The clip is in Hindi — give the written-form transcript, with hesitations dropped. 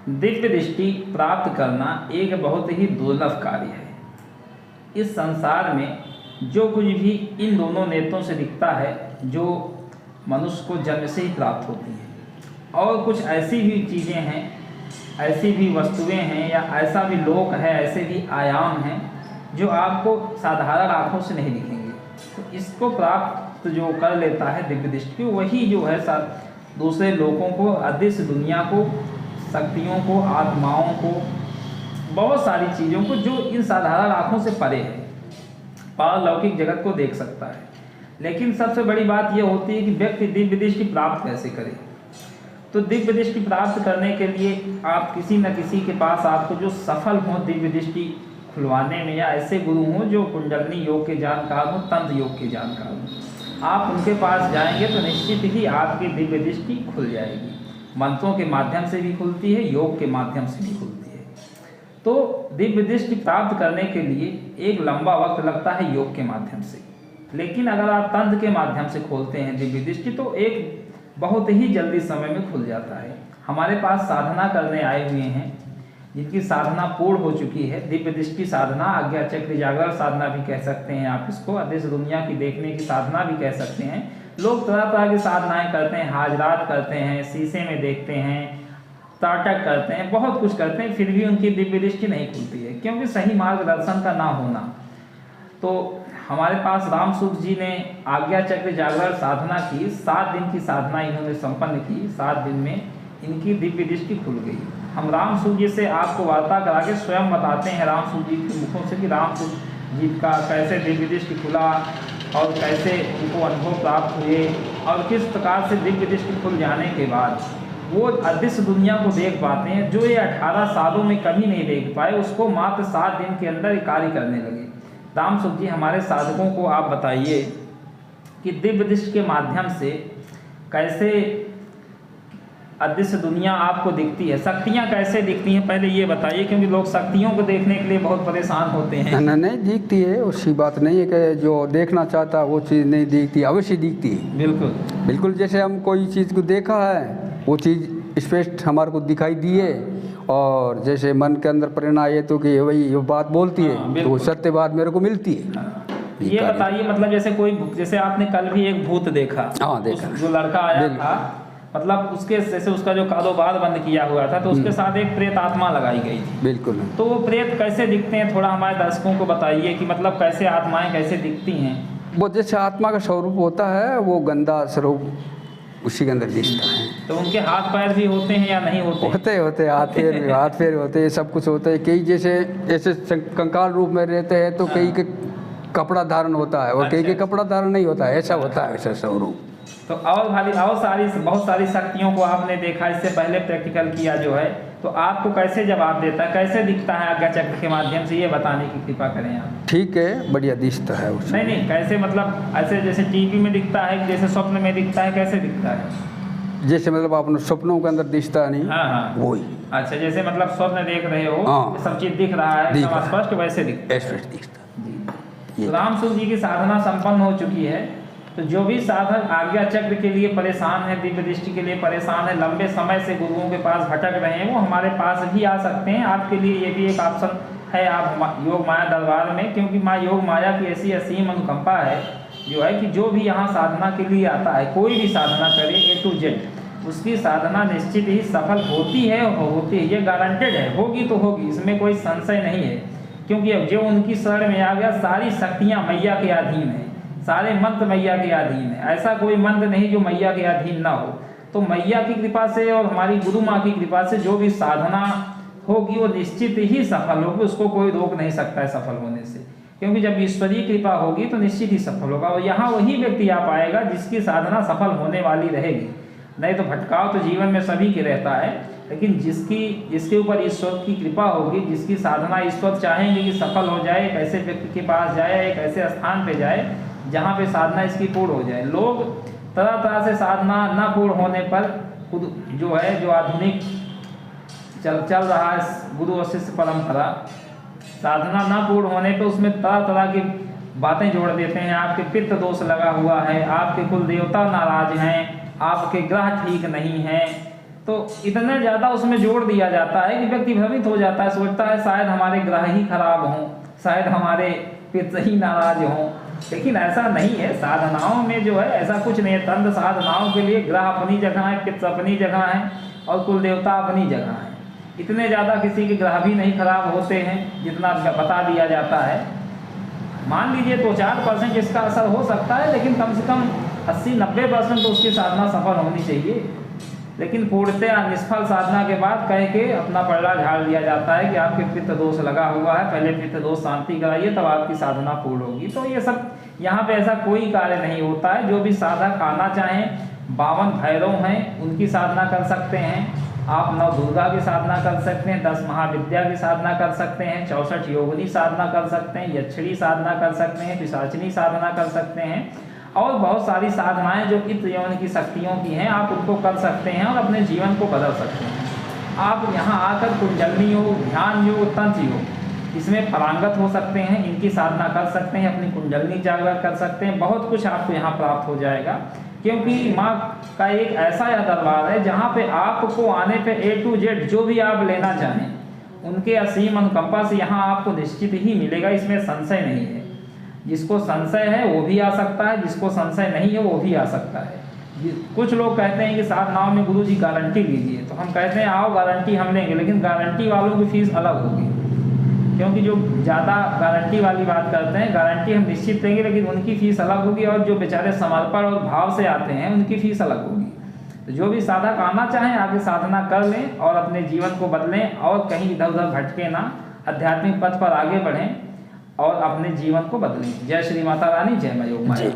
दिव्य दृष्टि प्राप्त करना एक बहुत ही दुर्लभ कार्य है। इस संसार में जो कुछ भी इन दोनों नेत्रों से दिखता है, जो मनुष्य को जन्म से ही प्राप्त होती है, और कुछ ऐसी भी चीज़ें हैं, ऐसी भी वस्तुएं हैं, या ऐसा भी लोक है, ऐसे भी आयाम हैं जो आपको साधारण आँखों से नहीं दिखेंगे। तो इसको प्राप्त जो कर लेता है दिव्य दृष्टि, वही जो है दूसरे लोगों को, अदृश्य दुनिया को, शक्तियों को, आत्माओं को, बहुत सारी चीज़ों को जो इन साधारण आँखों से परे है, पारलौकिक जगत को देख सकता है। लेकिन सबसे बड़ी बात यह होती है कि व्यक्ति दिव्य दृष्टि प्राप्त कैसे करे। तो दिव्य दृष्टि प्राप्त करने के लिए आप किसी न किसी के पास, आपको जो सफल हो दिव्य दृष्टि खुलवाने में, या ऐसे गुरु हों जो कुंडलनी योग के जानकार हों, तंत्र योग के जानकार हों, आप उनके पास जाएंगे तो निश्चित ही आपकी दिव्य दृष्टि खुल जाएगी। मंत्रों के माध्यम से भी खुलती है, योग के माध्यम से भी खुलती है। तो दिव्य दृष्टि प्राप्त करने के लिए एक लंबा वक्त लगता है योग के माध्यम से, लेकिन अगर आप तंत्र के माध्यम से खोलते हैं दिव्य दृष्टि तो एक बहुत ही जल्दी समय में खुल जाता है। हमारे पास साधना करने आए हुए हैं जिनकी साधना पूर्ण हो चुकी है, दिव्य दृष्टि साधना, आज्ञा चक्र जागरण साधना भी कह सकते हैं आप इसको, अदृश्य दुनिया की देखने की साधना भी कह सकते हैं। लोग तरह तरह की साधनाएं करते हैं, हाजरात करते हैं, शीशे में देखते हैं, ताटक करते हैं, बहुत कुछ करते हैं, फिर भी उनकी दिव्य दृष्टि नहीं खुलती है, क्योंकि सही मार्गदर्शन का ना होना। तो हमारे पास राम सुख जी ने आज्ञा चक्र जागरण साधना की, 7 दिन की साधना इन्होंने संपन्न की, 7 दिन में इनकी दिव्य दृष्टि खुल गई। हम राम सुख जी से आपको वार्ता करा के स्वयं बताते हैं राम सुख जी के मुखों से कि राम सुख जी का कैसे दिव्य दृष्टि खुला और कैसे उनको अनुभव प्राप्त हुए, और किस प्रकार से दिव्य दृष्टि खुल जाने के बाद वो अदृश्य दुनिया को देख पाते हैं, जो ये 18 सालों में कभी नहीं देख पाए, उसको मात्र 7 दिन के अंदर कार्य करने लगे। राम सुख जी, हमारे साधकों को आप बताइए कि दिव्य दृष्टि के माध्यम से कैसे अदृश्य दुनिया आपको दिखती है, शक्तियाँ कैसे दिखती हैं, पहले ये बताइए, क्योंकि लोग शक्तियों को देखने के लिए बहुत परेशान होते हैं। नहीं दिखती है, उसकी बात नहीं है कि जो देखना चाहता वो चीज़ नहीं दिखती, अवश्य दिखती है। बिल्कुल बिल्कुल, जैसे हम कोई चीज़ को देखा है वो चीज़ स्पष्ट हमारे को दिखाई दी है, और जैसे मन के अंदर प्रेरणा आए तो कि वही वो बात बोलती है, तो वो सत्य बात मेरे को मिलती है। ये बताइए, मतलब जैसे आपने कल भी एक भूत देखा, हाँ देखा, जो लड़का आया था, मतलब उसके जैसे उसका जो कारोबार बंद किया हुआ था, तो उसके साथ एक प्रेत आत्मा लगाई गई थी। बिल्कुल। तो वो प्रेत कैसे दिखते हैं, थोड़ा हमारे दर्शकों को बताइए कि मतलब कैसे आत्माएं कैसे दिखती हैं। वो जैसे आत्मा का स्वरूप होता है, वो गंदा स्वरूप उसी के अंदर दिखता है। तो उनके हाथ पैर भी होते हैं या नहीं होते? होते हाथ पैर होते हैं, सब कुछ होता है। कई जैसे ऐसे कंकाल रूप में रहते हैं तो कई के कपड़ा धारण होता है और कई के कपड़ा धारण नहीं होता है, ऐसा होता है ऐसा स्वरूप। तो और बहुत सारी शक्तियों को आपने देखा, इससे पहले प्रैक्टिकल किया जो है, तो आपको कैसे जवाब देता है, कैसे दिखता है आज्ञा चक्र के माध्यम से, ये बताने की कृपा करें आप। ठीक है, बढ़िया दिखता है उसमें। नहीं कैसे, मतलब ऐसे जैसे टीवी में दिखता है, जैसे स्वप्न में दिखता है, कैसे दिखता है? जैसे मतलब अपने सपनों के अंदर दिखता नहीं। हाँ वही। अच्छा, जैसे मतलब स्वप्न देख रहे हो, हाँ, सब चीज दिख रहा है, सब स्पष्ट वैसे दिखता है। राम सुख जी की साधना संपन्न हो चुकी है, तो जो भी साधक आज्ञा चक्र के लिए परेशान है, दिव्य दृष्टि के लिए परेशान है, लंबे समय से गुरुओं के पास भटक रहे हैं, वो हमारे पास भी आ सकते हैं। आपके लिए ये भी एक ऑप्शन है, आप योग माया दरबार में, क्योंकि माँ योग माया की ऐसी असीम अनुकंपा है जो है कि जो भी यहाँ साधना के लिए आता है, कोई भी साधना करे A to Z, उसकी साधना निश्चित ही सफल होती है, ये गारंटेड है, होगी तो होगी, इसमें कोई संशय नहीं है। क्योंकि अब जो उनकी शरण में आ गया, सारी शक्तियाँ मैया के अधीन है, सारे मंत्र मैया के अधीन है, ऐसा कोई मंत्र नहीं जो मैया के अधीन ना हो। तो मैया की कृपा से और हमारी गुरु माँ की कृपा से जो भी साधना होगी वो निश्चित ही सफल होगी, उसको कोई रोक नहीं सकता है सफल होने से, क्योंकि जब ईश्वरीय कृपा होगी तो निश्चित ही सफल होगा। और यहाँ वही व्यक्ति आ पाएगा जिसकी साधना सफल होने वाली रहेगी, नहीं तो भटकाव तो जीवन में सभी के रहता है, लेकिन जिसके ऊपर ईश्वर की कृपा होगी, जिसकी साधना ईश्वर चाहेंगे कि सफल हो जाए, एक ऐसे व्यक्ति के पास जाए, एक ऐसे स्थान पे जाए जहाँ पे साधना इसकी पूर्ण हो जाए। लोग तरह तरह से साधना न पूर्ण होने पर खुद जो आधुनिक चल रहा है गुरु और शिष्य परंपरा, साधना न पूर्ण होने पे उसमें तरह तरह की बातें जोड़ देते हैं। आपके पित्त दोष लगा हुआ है, आपके कुल देवता नाराज हैं, आपके ग्रह ठीक नहीं हैं, तो इतना ज़्यादा उसमें जोड़ दिया जाता है कि व्यक्ति भ्रमित हो जाता है, सोचता है शायद हमारे ग्रह ही खराब हों, शायद हमारे पितृ ही नाराज हों। लेकिन ऐसा नहीं है, साधनाओं में जो है ऐसा कुछ नहीं है। तंत्र साधनाओं के लिए ग्रह अपनी जगह है, पितृ अपनी जगह है और कुल देवता अपनी जगह है। इतने ज़्यादा किसी के ग्रह भी नहीं खराब होते हैं जितना बता दिया जाता है। मान लीजिए 2-4% इसका असर हो सकता है, लेकिन कम से कम 80-90% तो उसकी साधना सफल होनी चाहिए। लेकिन पूर्णतः निष्फल साधना के बाद कह के अपना पल्ला झाड़ दिया जाता है कि आपके पितृ दोष लगा हुआ है, पहले पितृ दोष शांति कराइए तब आपकी साधना पूर्ण होगी। तो ये सब यहाँ पे ऐसा कोई कार्य नहीं होता है। जो भी साधक आना चाहें, 52 भैरव हैं उनकी साधना कर सकते हैं, आप 9 दुर्गा की साधना कर सकते हैं, 10 महाविद्या की साधना कर सकते हैं, 64 योगिनी साधना कर सकते हैं, यक्षिणी साधना कर सकते हैं, पिशाचिनी साधना कर सकते हैं और बहुत सारी साधनाएं जो इत्र यौन की शक्तियों की हैं आप उनको कर सकते हैं और अपने जीवन को बदल सकते हैं। आप यहाँ आकर कुंडलनी योग, ध्यान योग, तंत्र योग इसमें पारंगत हो सकते हैं, इनकी साधना कर सकते हैं, अपनी कुंडलनी जागृत कर सकते हैं। बहुत कुछ आपको यहाँ प्राप्त हो जाएगा, क्योंकि माँ का एक ऐसा यह दरबार है जहाँ पे आपको आने पे A to Z जो भी आप लेना चाहें उनके असीम अनुकंपा से यहाँ आपको निश्चित ही मिलेगा, इसमें संशय नहीं है। जिसको संशय है वो भी आ सकता है, जिसको संशय नहीं है वो भी आ सकता है। कुछ लोग कहते हैं कि साधनाओं में गुरु जी गारंटी लीजिए, तो हम कहते हैं आओ गारंटी हम लेंगे, लेकिन गारंटी वालों की फीस अलग होगी। क्योंकि जो ज़्यादा गारंटी वाली बात करते हैं, गारंटी हम निश्चित देंगे लेकिन उनकी फ़ीस अलग होगी, और जो बेचारे समर्पण और भाव से आते हैं उनकी फ़ीस अलग होगी। तो जो भी साधक आना चाहें आगे साधना कर लें और अपने जीवन को बदलें और कहीं इधर उधर भटके ना, आध्यात्मिक पथ पर आगे बढ़ें और अपने जीवन को बदलें। जय श्री माता रानी, जय मां योग माया।